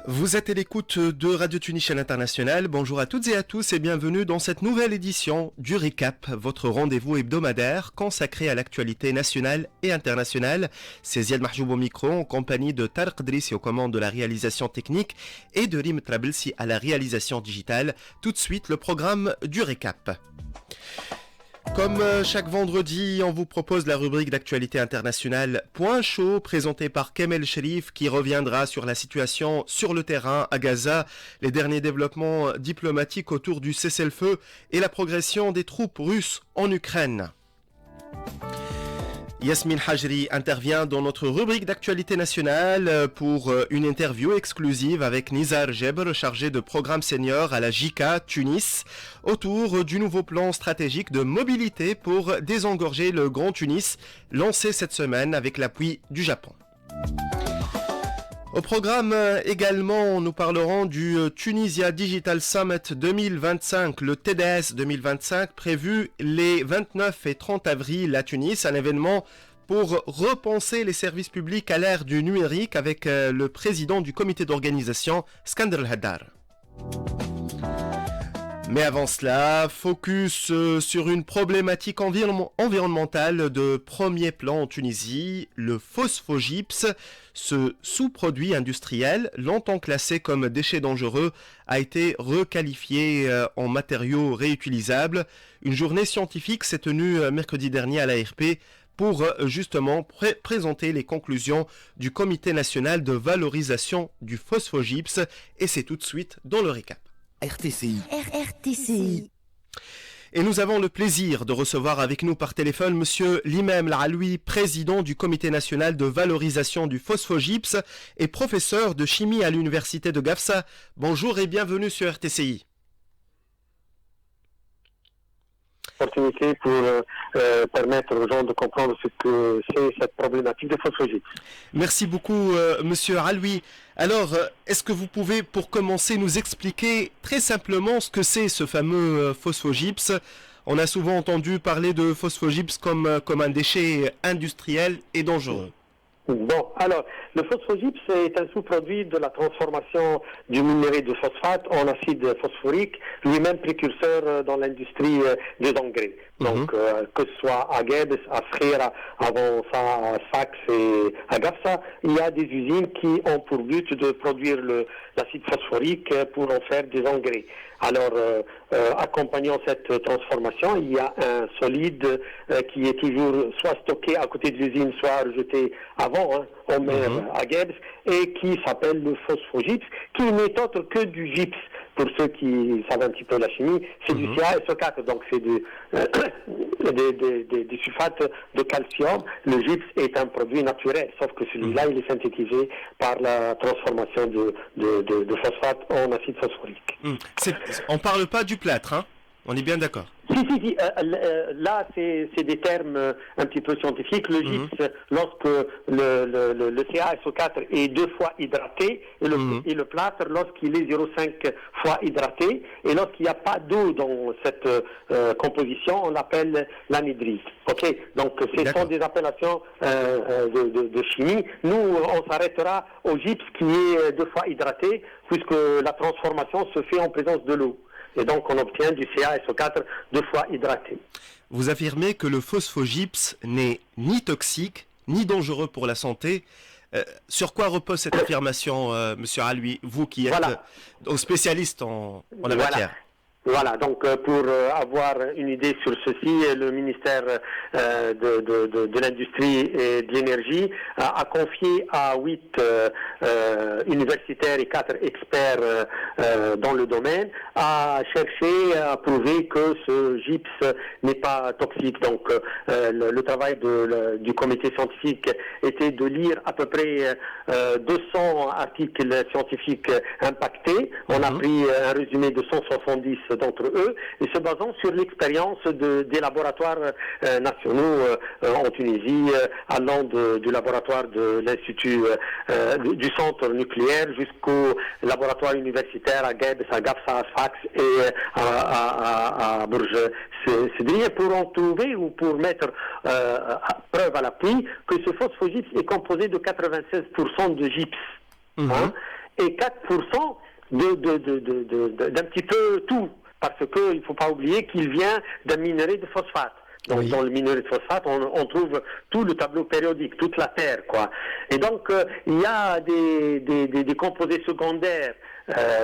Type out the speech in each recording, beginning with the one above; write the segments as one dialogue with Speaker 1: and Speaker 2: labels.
Speaker 1: Vous êtes à l'écoute de Radio Tunisien International. Bonjour à toutes et à tous et bienvenue dans cette nouvelle édition du Récap, votre rendez-vous hebdomadaire consacré à l'actualité nationale et internationale. C'est Ziad Mahjoub au micro en compagnie de Tarek Drissi aux commandes de la réalisation technique et de Rim Trablsi à la réalisation digitale. Tout de suite, le programme du Récap. Comme chaque vendredi, on vous propose la rubrique d'actualité internationale Point chaud, présentée par Kamel Sherif, qui reviendra sur la situation sur le terrain à Gaza, les derniers développements diplomatiques autour du cessez-le-feu et la progression des troupes russes en Ukraine. Yasmine Hajri intervient dans notre rubrique d'actualité nationale pour une interview exclusive avec Nizar Jebr, chargé de programme senior à la JICA Tunis, autour du nouveau plan stratégique de mobilité pour désengorger le Grand Tunis, lancé cette semaine avec l'appui du Japon. Au programme également, nous parlerons du Tunisia Digital Summit 2025, le TDS 2025, prévu les 29 et 30 avril à Tunis, un événement pour repenser les services publics à l'ère du numérique avec le président du comité d'organisation, Skander El-Haddar. Mais avant cela, focus sur une problématique environnementale de premier plan en Tunisie, le phosphogypse. Ce sous-produit industriel, longtemps classé comme déchet dangereux, a été requalifié en matériau réutilisable. Une journée scientifique s'est tenue mercredi dernier à l'ARP pour justement présenter les conclusions du Comité national de valorisation du phosphogypse. Et c'est tout de suite dans le récap.
Speaker 2: RTCI.
Speaker 1: Et nous avons le plaisir de recevoir avec nous par téléphone Monsieur Limam Laaloui, président du Comité national de valorisation du phosphogypse et professeur de chimie à l'université de Gafsa. Bonjour et bienvenue sur RTCI.
Speaker 3: Opportunité pour permettre aux gens de comprendre ce que c'est cette problématique de phosphogypse.
Speaker 1: Merci beaucoup, Monsieur Laaloui. Alors, est-ce que vous pouvez, pour commencer, nous expliquer très simplement ce que c'est ce fameux phosphogypse ? On a souvent entendu parler de phosphogypse comme un déchet industriel et dangereux.
Speaker 3: Bon, alors, le phosphogypse est un sous-produit de la transformation du minerai de phosphate en acide phosphorique, lui-même précurseur dans l'industrie des engrais. Donc, que ce soit à Guebes, à Skhira, avant ça à Sfax et à Gafsa, il y a des usines qui ont pour but de produire l'acide phosphorique pour en faire des engrais. Alors, accompagnant cette transformation, il y a un solide qui est toujours soit stocké à côté de l'usine, soit rejeté avant, en mer à Guebes, et qui s'appelle le phosphogypse, qui n'est autre que du gypse. Pour ceux qui savent un petit peu la chimie, c'est du CaSO4, donc c'est des sulfates de calcium. Le gypse est un produit naturel, sauf que celui-là, il est synthétisé par la transformation de phosphate en acide phosphorique.
Speaker 1: On parle pas du plâtre, hein ? On est bien d'accord.
Speaker 3: Si. Là, c'est des termes un petit peu scientifiques. Le gypse, lorsque le CaSO4 est 2 fois hydraté, et le plâtre, lorsqu'il est 0,5 fois hydraté, et lorsqu'il n'y a pas d'eau dans cette composition, on l'appelle l'anhydrite. Ok, donc ce sont des appellations de chimie. Nous, on s'arrêtera au gypse qui est 2 fois hydraté, puisque la transformation se fait en présence de l'eau. Et donc, on obtient du CaSO4 2 fois hydraté.
Speaker 1: Vous affirmez que le phosphogypse n'est ni toxique, ni dangereux pour la santé. Sur quoi repose cette affirmation, Monsieur Laaloui, vous qui êtes spécialiste en la matière ?
Speaker 3: Voilà, donc pour avoir une idée sur ceci, le ministère de l'Industrie et de l'Énergie a confié à 8 universitaires et 4 experts dans le domaine à chercher à prouver que ce gypse n'est pas toxique. Donc le travail du comité scientifique était de lire à peu près 200 articles scientifiques impactés. On a pris un résumé de 170 d'entre eux, et se basant sur l'expérience des laboratoires nationaux en Tunisie, allant du laboratoire de l'Institut du centre nucléaire jusqu'au laboratoire universitaire à Guebes, à Gafsa, à Sfax et à Bourges. C'est pour en trouver ou pour mettre preuve à l'appui que ce phosphogypse est composé de 96% de gypse. et 4% d'un petit peu tout. Parce qu'il ne faut pas oublier qu'il vient d'un minerai de phosphate. Donc, oui. Dans le minerai de phosphate, on trouve tout le tableau périodique, toute la Terre, quoi. Et donc, il y a des composés secondaires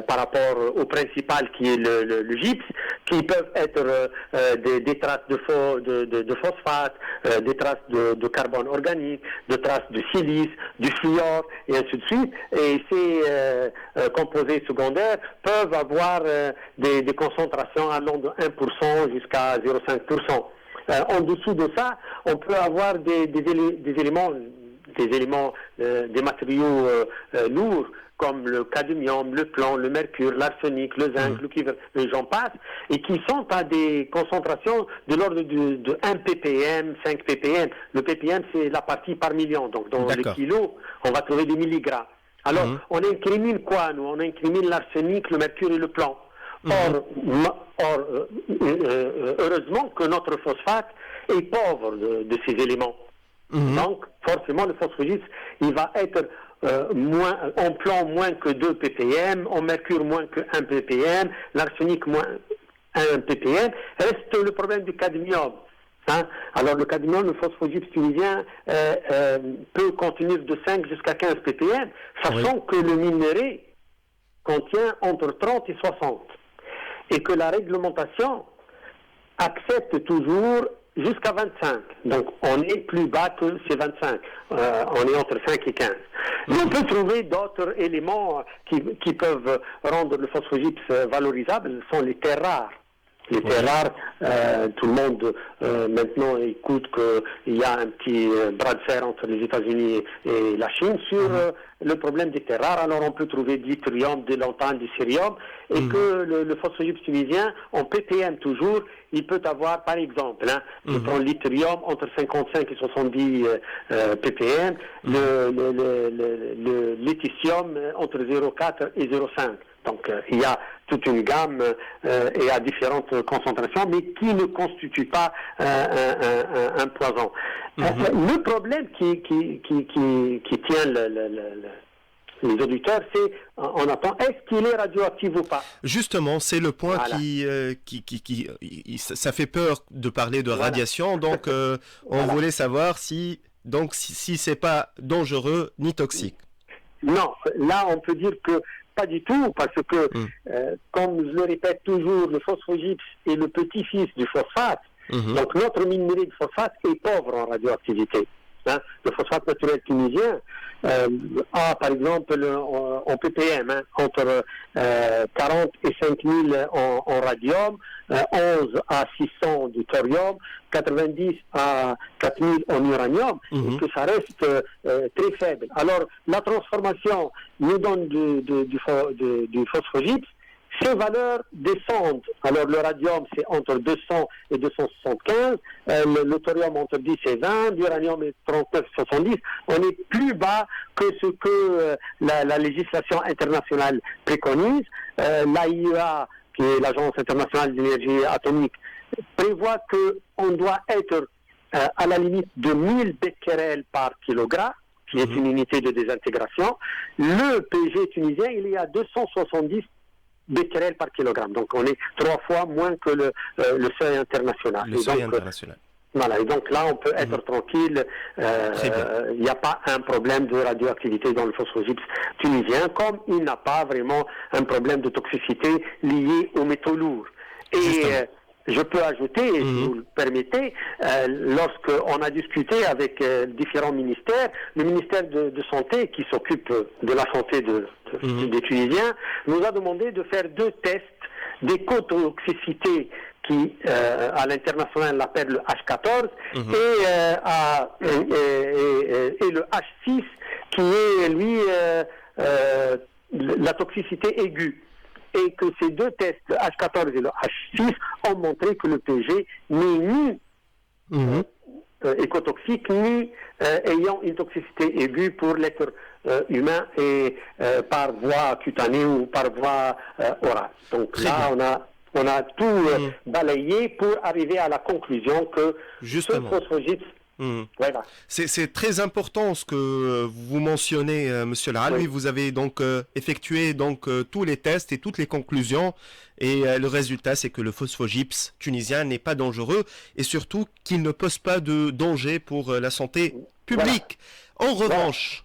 Speaker 3: par rapport au principal qui est le gypse, qui peuvent être des traces de phosphate, des traces de carbone organique, des traces de silice, du fluor, et ainsi de suite. Et ces composés secondaires peuvent avoir des concentrations allant de 1% jusqu'à 0,5%. En dessous de ça, on peut avoir des éléments, des matériaux lourds, comme le cadmium, le plomb, le mercure, l'arsenic, le zinc, le cuivre, j'en passe, et qui sont à des concentrations de l'ordre de 1 ppm, 5 ppm. Le ppm, c'est la partie par million. Donc, dans le kilo, on va trouver des milligrammes. Alors, on incrimine quoi, nous? On incrimine l'arsenic, le mercure et le plomb. Heureusement que notre phosphate est pauvre de ces éléments. Donc, forcément, le phosphogypse, il va être en plomb moins que 2 ppm, en mercure moins que 1 ppm, l'arsenic moins 1 ppm. Reste le problème du cadmium. Hein? Alors, le cadmium, le phosphogypse tunisien peut contenir de 5 jusqu'à 15 ppm, sachant que le minerai contient entre 30 et 60. Et que la réglementation accepte toujours jusqu'à 25. Donc, on est plus bas que ces 25. On est entre 5 et 15. Mais on peut trouver d'autres éléments qui peuvent rendre le phosphogypse valorisable. Ce sont les terres rares. Les terres rares, tout le monde maintenant écoute qu'il y a un petit bras de fer entre les États-Unis et la Chine sur le problème des terres rares. Alors on peut trouver de l'yttrium, de l'antane, du cérium, et que le phosphogypse tunisien, en ppm toujours, il peut avoir, par exemple, je prends l'yttrium entre 55 et 70 ppm, le lithium entre 0,4 et 0,5. Donc il y a toute une gamme et à différentes concentrations, mais qui ne constitue pas un poison. Le problème qui tient les auditeurs, c'est on attend, est-ce qu'il est radioactif ou pas?
Speaker 1: Justement, c'est le point ça fait peur de parler de radiation, donc on voulait savoir si c'est pas dangereux ni toxique.
Speaker 3: Non, là on peut dire que pas du tout, parce que, comme je le répète toujours, le phosphogypse est le petit-fils du phosphate. Donc notre minerai de phosphate est pauvre en radioactivité. Le phosphate naturel tunisien a, par exemple, en ppm, entre 40 et 5000 en radium, 11 à 600 du thorium, 90 à 4000 en uranium, et que ça reste très faible. Alors, la transformation nous donne du phosphogypse. Ces valeurs descendent. Alors, le radium, c'est entre 200 et 275, le thorium entre 10 et 20, l'uranium est 39 et 70. On est plus bas que ce que la législation internationale préconise. L'AIEA, qui est l'Agence internationale d'énergie atomique, prévoit qu'on doit être à la limite de 1000 becquerels par kilogramme, qui est une unité de désintégration. Le PG tunisien, il est à 270 becquerels par kilogramme. Donc, on est 3 fois moins que le seuil international.
Speaker 1: International.
Speaker 3: Voilà, et donc là, on peut être tranquille. Il n'y a pas un problème de radioactivité dans le phosphogypse tunisien, comme il n'a pas vraiment un problème de toxicité lié aux métaux lourds. Et je peux ajouter, si vous le permettez, lorsqu'on a discuté avec différents ministères, le ministère de Santé, qui s'occupe de la santé des Tunisiens, nous a demandé de faire 2 tests d'écotoxicité qui, à l'international, l'appelle le H14, et le H6, qui est, lui, la toxicité aiguë. Et que ces 2 tests, le H14 et le H6, ont montré que le PG n'est ni écotoxique, ni ayant une toxicité aiguë pour l'être humain et par voie cutanée ou par voie orale. Donc là, on a tout balayé pour arriver à la conclusion que ce phosphogypse
Speaker 1: Mhm.
Speaker 3: Voilà.
Speaker 1: C'est très important ce que vous mentionnez, Monsieur Lahal.
Speaker 3: Oui.
Speaker 1: Oui, vous avez donc effectué tous les tests et toutes les conclusions, et le résultat, c'est que le phosphogypse tunisien n'est pas dangereux et surtout qu'il ne pose pas de danger pour la santé publique. En revanche,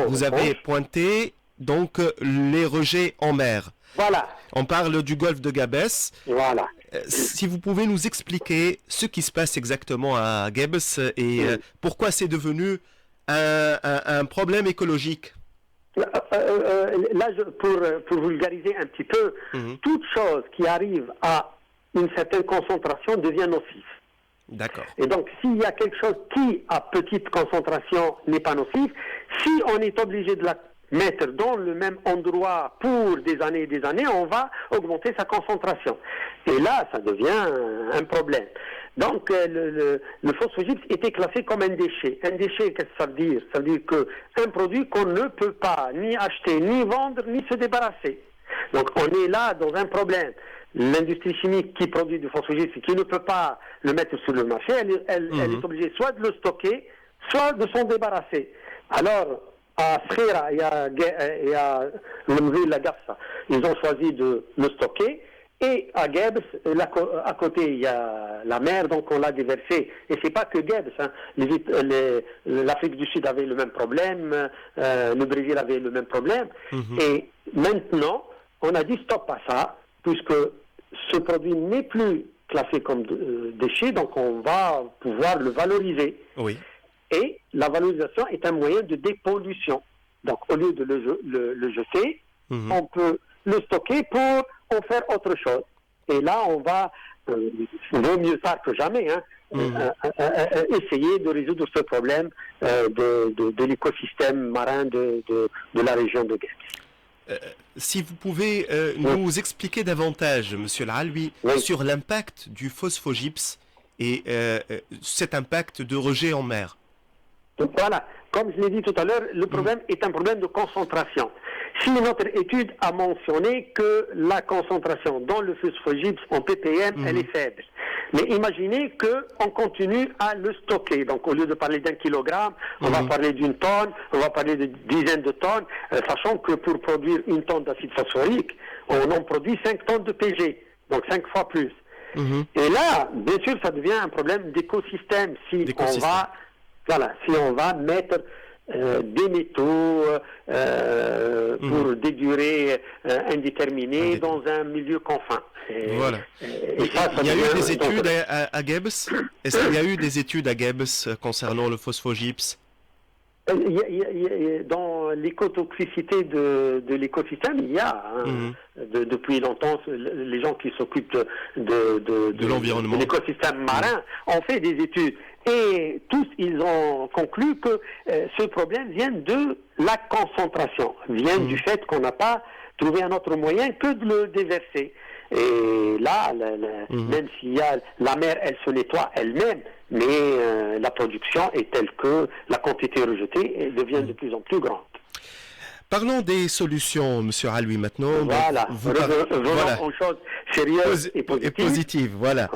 Speaker 1: vous avez pointé donc les rejets en mer.
Speaker 3: Voilà.
Speaker 1: On parle du golfe de Gabès.
Speaker 3: Voilà.
Speaker 1: Si vous pouvez nous expliquer ce qui se passe exactement à Gabès et pourquoi c'est devenu un problème écologique.
Speaker 3: Là, pour vulgariser un petit peu, toute chose qui arrive à une certaine concentration devient nocif.
Speaker 1: D'accord.
Speaker 3: Et donc, s'il y a quelque chose qui, à petite concentration, n'est pas nocif, si on est obligé de la mettre dans le même endroit pour des années et des années, on va augmenter sa concentration. Et là, ça devient un problème. Donc, le phosphogypse était classé comme un déchet. Un déchet, qu'est-ce que ça veut dire? Ça veut dire qu'un produit qu'on ne peut pas ni acheter, ni vendre, ni se débarrasser. Donc, on est là dans un problème. L'industrie chimique qui produit du phosphogypse, qui ne peut pas le mettre sur le marché, elle est obligée soit de le stocker, soit de s'en débarrasser. Alors, à Skhira et à la Gafsa, ils ont choisi de le stocker. Et à Gabès, à côté, il y a la mer, donc on l'a déversé. Et c'est pas que Gabès. Hein. L'Afrique du Sud avait le même problème, le Brésil avait le même problème. Et maintenant, on a dit stop à ça, puisque ce produit n'est plus classé comme déchet, donc on va pouvoir le valoriser.
Speaker 1: Oui.
Speaker 3: Et la valorisation est un moyen de dépollution. Donc, au lieu de le jeter, on peut le stocker pour en faire autre chose. Et là, on va, vaut mieux tard que jamais, hein, essayer de résoudre ce problème de l'écosystème marin de la région de Gabès.
Speaker 1: Si vous pouvez nous expliquer davantage, Monsieur Lahal, sur l'impact du phosphogypse et cet impact de rejet en mer.
Speaker 3: Donc voilà, comme je l'ai dit tout à l'heure, le problème est un problème de concentration. Si notre étude a mentionné que la concentration dans le phosphogypse en ppm, elle est faible. Mais imaginez qu'on continue à le stocker. Donc au lieu de parler d'1 kilogramme, on va parler d'une tonne, on va parler de dizaines de tonnes, sachant que pour produire une tonne d'acide phosphorique, on en produit 5 tonnes de PG, donc 5 fois plus. Et là, bien sûr, ça devient un problème d'écosystème. Si on va mettre des métaux pour des durées indéterminées dans un milieu confin.
Speaker 1: Voilà. Il y a eu des études à Gabès. Est-ce qu'il y a eu des études à Gabès concernant le phosphogypse?
Speaker 3: Dans l'écotoxicité de l'écosystème, il y a depuis longtemps les gens qui s'occupent de
Speaker 1: l'environnement,
Speaker 3: de l'écosystème marin ont fait des études et tous ils ont conclu que ce problème vient de la concentration, vient du fait qu'on n'a pas trouvé un autre moyen que de le déverser. Et là, même s'il y a la mer, elle se nettoie elle-même, mais la production est telle que la quantité rejetée devient de plus en plus grande.
Speaker 1: Parlons des solutions, Monsieur Alwi, maintenant.
Speaker 3: Voilà, revenons aux choses sérieuses et positives.
Speaker 1: Voilà.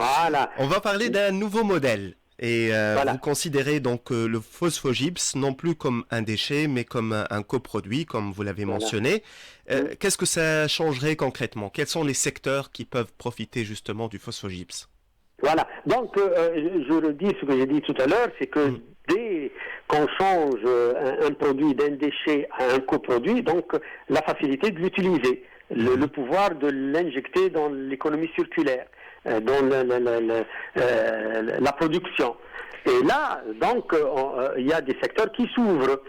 Speaker 1: On va parler d'un nouveau modèle. Et vous considérez donc le phosphogypse non plus comme un déchet, mais comme un coproduit, comme vous l'avez mentionné. Qu'est-ce que ça changerait concrètement? Quels sont les secteurs qui peuvent profiter justement du phosphogypse?
Speaker 3: Voilà. Donc, je redis ce que j'ai dit tout à l'heure, c'est que dès qu'on change un produit d'un déchet à un coproduit, donc la facilité de l'utiliser, le pouvoir de l'injecter dans l'économie circulaire, dans la production. Et là, donc, il y a des secteurs qui s'ouvrent.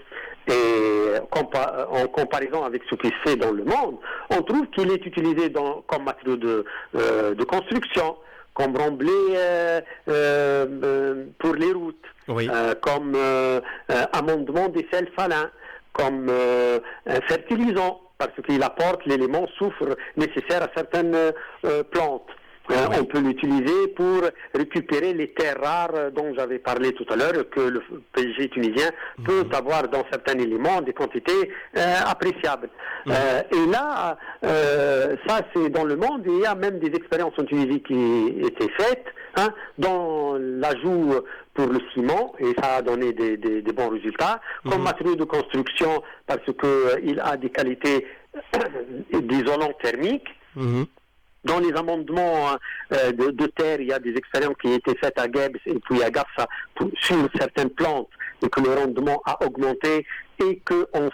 Speaker 3: Et en comparaison avec ce qui se fait dans le monde, on trouve qu'il est utilisé comme matériau de construction, comme remblai pour les routes, comme amendement des sels falins, comme fertilisant, parce qu'il apporte l'élément soufre nécessaire à certaines plantes. On peut l'utiliser pour récupérer les terres rares dont j'avais parlé tout à l'heure, que le PG tunisien peut avoir dans certains éléments des quantités appréciables. Et là, ça c'est dans le monde, et il y a même des expériences en Tunisie qui étaient faites dans l'ajout pour le ciment, et ça a donné des bons résultats, comme matériau de construction, parce qu'il a des qualités d'isolant thermique. Dans les amendements de terre, il y a des expériences qui ont été faites à Gebs et puis à Gafsa sur certaines plantes, et que le rendement a augmenté, et qu'on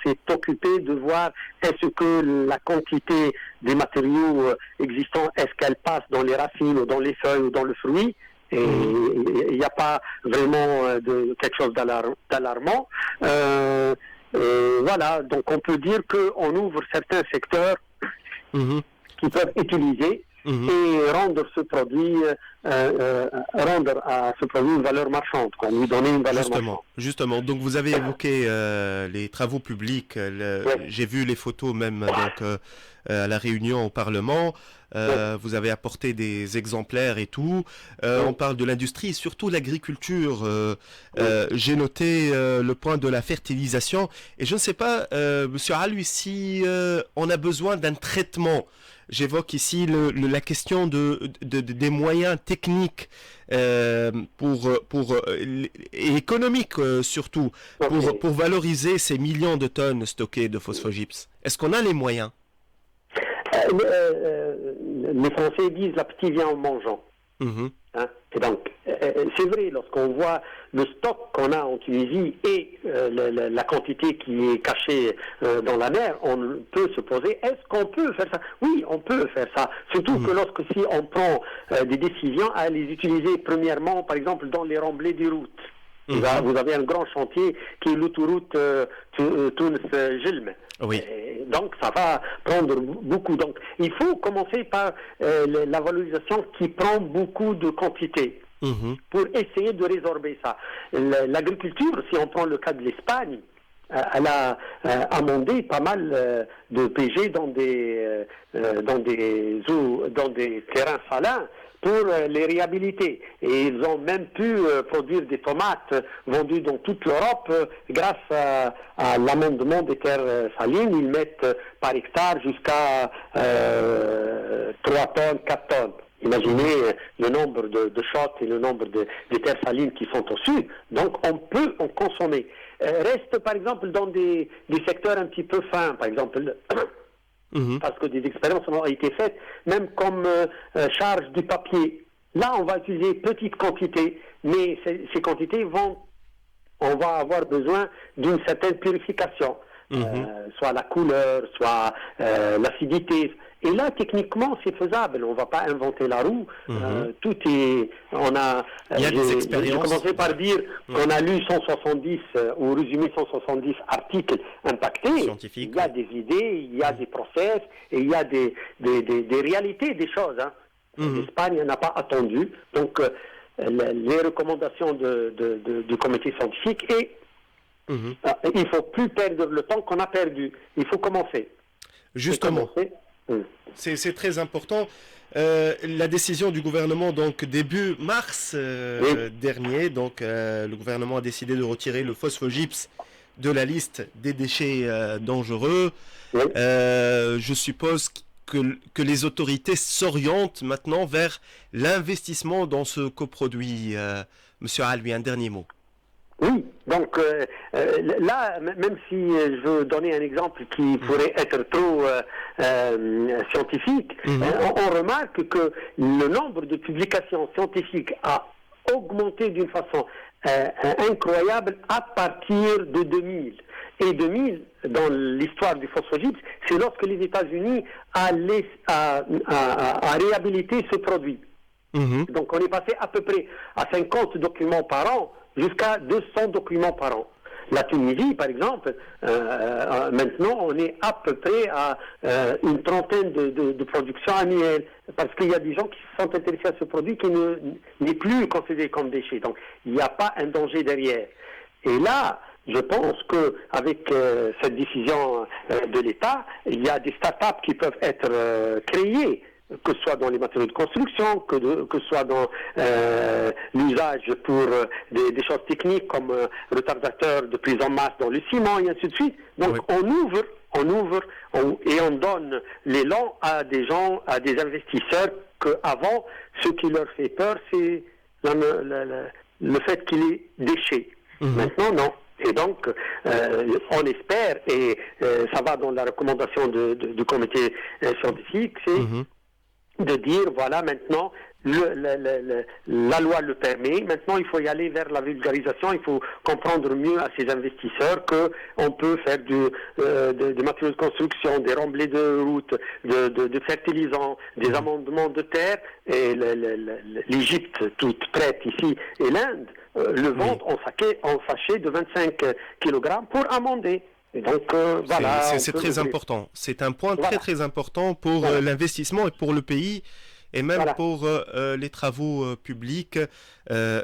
Speaker 3: s'est occupé de voir est-ce que la quantité des matériaux existants, est-ce qu'elle passe dans les racines ou dans les feuilles ou dans le fruit, et il n'y a pas vraiment quelque chose d'alarmant. Voilà, donc on peut dire qu'on ouvre certains secteurs qui peuvent utiliser et rendre ce produit, rendre à ce produit une valeur marchande, quoi, lui donner une valeur marchande.
Speaker 1: Justement, donc vous avez évoqué les travaux publics, j'ai vu les photos même donc, à la réunion au Parlement, vous avez apporté des exemplaires et tout, on parle de l'industrie, surtout l'agriculture, j'ai noté le point de la fertilisation, et je ne sais pas, Monsieur Alui, si on a besoin d'un traitement. J'évoque ici la question des moyens techniques et économiques surtout pour valoriser ces millions de tonnes stockées de phosphogypse. Est-ce qu'on a les moyens?
Speaker 3: Les Français disent la petite vient en mangeant. Et donc, c'est vrai, lorsqu'on voit le stock qu'on a en Tunisie et la quantité qui est cachée dans la mer, on peut se poser, est-ce qu'on peut faire ça? Oui, on peut faire ça. Surtout que lorsque si on prend des décisions à les utiliser premièrement, par exemple, dans les remblais des routes. Vous avez un grand chantier qui est l'autoroute Tunis-Jilm.
Speaker 1: Oui.
Speaker 3: Donc ça va prendre beaucoup. Donc il faut commencer par la valorisation qui prend beaucoup de quantité pour essayer de résorber ça. L'agriculture, si on prend le cas de l'Espagne, elle a amendé pas mal de PG dans des terrains salins pour les réhabiliter. Et ils ont même pu produire des tomates vendues dans toute l'Europe grâce à l'amendement des terres salines. Ils mettent par hectare jusqu'à 3 tonnes, 4 tonnes. Imaginez le nombre de shots et le nombre de terres salines qui sont au sud. Donc on peut en consommer. Reste par exemple dans des secteurs un petit peu fins, par exemple... Parce que des expériences ont été faites, même comme charge du papier. Là, on va utiliser petite quantité, mais ces quantités on va avoir besoin d'une certaine purification, soit la couleur, soit l'acidité. Et là, techniquement, c'est faisable. On ne va pas inventer la roue. Tout est...
Speaker 1: Il y a des expériences.
Speaker 3: J'ai commencé par dire qu'on a lu 170, ou résumé 170 articles impactés. Il y a des idées, il y a des process, et il y a des réalités des choses. L'Espagne n'a pas attendu. Donc, les recommandations du comité scientifique, et il ne faut plus perdre le temps qu'on a perdu. Il faut commencer.
Speaker 1: Justement. C'est très important. La décision du gouvernement, donc début mars dernier, donc le gouvernement a décidé de retirer le phosphogypse de la liste des déchets dangereux. Je suppose que les autorités s'orientent maintenant vers l'investissement dans ce coproduit. Monsieur Alui, un dernier mot.
Speaker 3: Oui, donc là, même si je veux donner un exemple qui pourrait être trop scientifique, on remarque que le nombre de publications scientifiques a augmenté d'une façon incroyable à partir de 2000. Et 2000, dans l'histoire du phosphogypse, c'est lorsque les États-Unis a réhabilité ce produit. Donc on est passé à peu près à 50 documents par an jusqu'à 200 documents par an. La Tunisie, par exemple, maintenant, on est à peu près à une trentaine de productions annuelles, parce qu'il y a des gens qui se sont intéressés à ce produit qui n'est plus considéré comme déchet. Donc, il n'y a pas un danger derrière. Et là, je pense qu'avec cette décision de l'État, il y a des start-up qui peuvent être créées, que ce soit dans les matériaux de construction, que ce soit dans l'usage pour des choses techniques comme retardateurs de prise en masse dans le ciment, et ainsi de suite. Donc on ouvre et on donne l'élan à des gens, à des investisseurs qu'avant, ce qui leur fait peur, c'est le fait qu'il est déchet. Maintenant, non. Et donc, on espère, et ça va dans la recommandation du comité scientifique, c'est de dire, voilà, maintenant, la loi le permet. Maintenant, il faut y aller vers la vulgarisation. Il faut comprendre mieux à ces investisseurs qu'on peut faire des matériaux de construction, des remblais de routes, de fertilisants, des amendements de terre. Et l'Égypte, toute prête ici, et l'Inde, le vendent en sachet de 25 kg pour amender. Et donc, voilà.
Speaker 1: C'est très important. C'est un point très important pour l'investissement et pour le pays. Et même pour les travaux publics.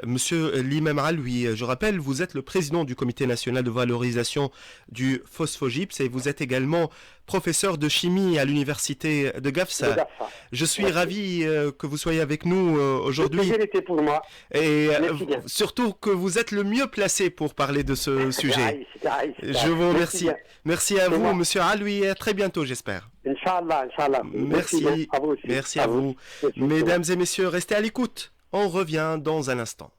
Speaker 1: Monsieur Limam Alwi, je rappelle, vous êtes le président du Comité national de valorisation du phosphogypse et vous êtes également professeur de chimie à l'université de Gafsa. Je suis ravi que vous soyez avec nous aujourd'hui.
Speaker 3: Le plaisir était pour moi.
Speaker 1: Et surtout que vous êtes le mieux placé pour parler de ce sujet. Je vous remercie. Merci à vous, Monsieur Alwi, et à très bientôt, j'espère.
Speaker 3: Inch'Allah.
Speaker 1: Merci.
Speaker 3: À vous aussi.
Speaker 1: Merci à vous. Mesdames et messieurs, restez à l'écoute. On revient dans un instant.